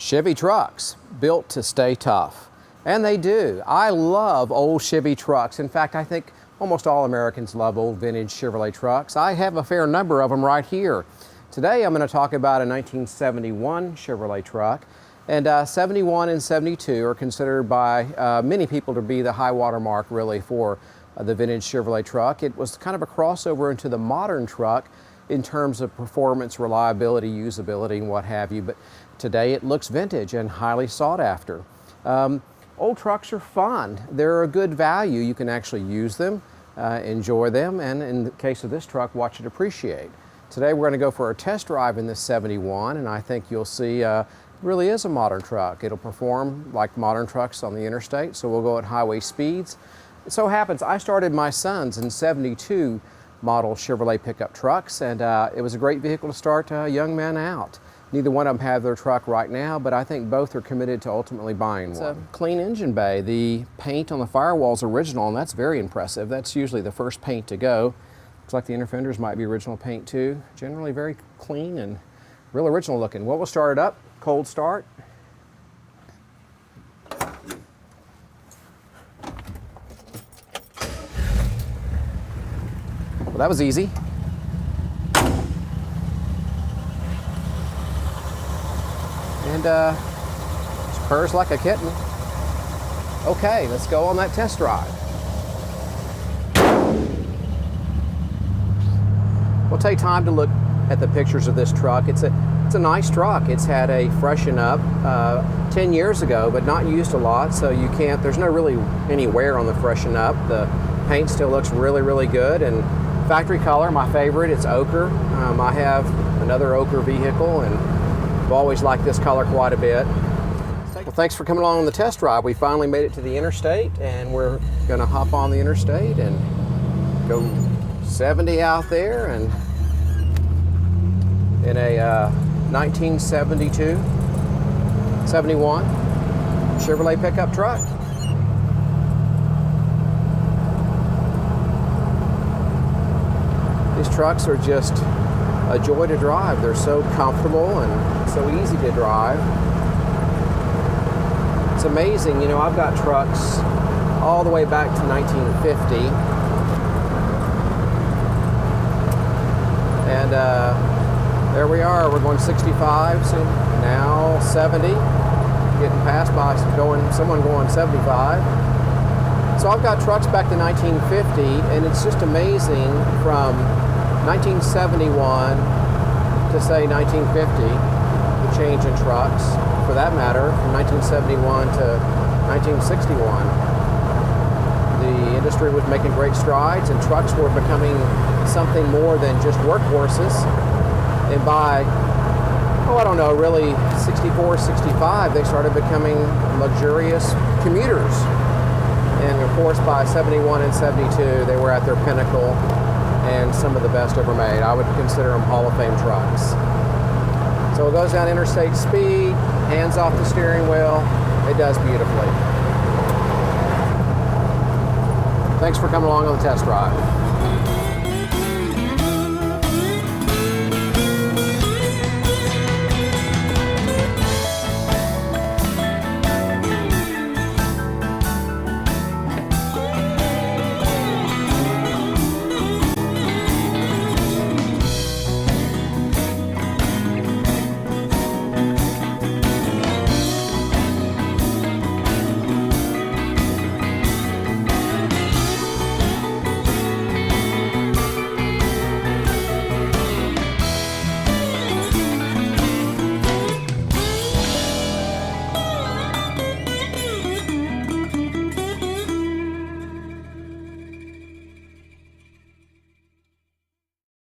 Chevy trucks, built to stay tough. And they do. I love old Chevy trucks. In fact, I think almost all Americans love old vintage Chevrolet trucks. I have a fair number of them right here. Today I'm going to talk about a 1971 Chevrolet truck. And 71 and 72 are considered by many people to be the high water mark really for the vintage Chevrolet truck. It was kind of a crossover into the modern truck in terms of performance, reliability, usability, and what have you. But today it looks vintage and highly sought after. Old trucks are fun. They're a good value. You can actually use them, enjoy them, and in the case of this truck, watch it appreciate. Today we're going to go for a test drive in this 71, and I think you'll see it really is a modern truck. It'll perform like modern trucks on the interstate, so we'll go at highway speeds. It so happens I started my sons in 72 model Chevrolet pickup trucks, and it was a great vehicle to start young men out. Neither one of them have their truck right now, but I think both are committed to ultimately buying one. It's a clean engine bay. The paint on the firewall is original, and that's very impressive. That's usually the first paint to go. Looks like the inner fenders might be original paint too. Generally very clean and real original looking. Well, we'll start it up. Cold start. Well, that was easy. And purrs like a kitten. Okay, let's go on that test drive. We'll take time to look at the pictures of this truck. It's a nice truck. It's had a freshen up 10 years ago, but not used a lot, so there's no really any wear on the freshen up. The paint still looks really good, and factory color, my favorite, it's ochre. I have another ochre vehicle, and I've always liked this color quite a bit. Well, thanks for coming along on the test drive. We finally made it to the interstate, and we're going to hop on the interstate and go 70 out there, and in a 1972, 71 Chevrolet pickup truck. These trucks are just a joy to drive. They're so comfortable and so easy to drive. It's amazing, you know, I've got trucks all the way back to 1950. And there we are, we're going 65, so now 70, getting passed by someone going 75. So I've got trucks back to 1950, and it's just amazing from 1971 to say 1950, the change in trucks, for that matter, from 1971 to 1961. The industry was making great strides, and trucks were becoming something more than just workhorses. And by, really 64, 65, they started becoming luxurious commuters. And of course, by 71 and 72, they were at their pinnacle and some of the best ever made. I would consider them Hall of Fame trucks. So it goes down interstate speed, hands off the steering wheel. It does beautifully. Thanks for coming along on the test drive.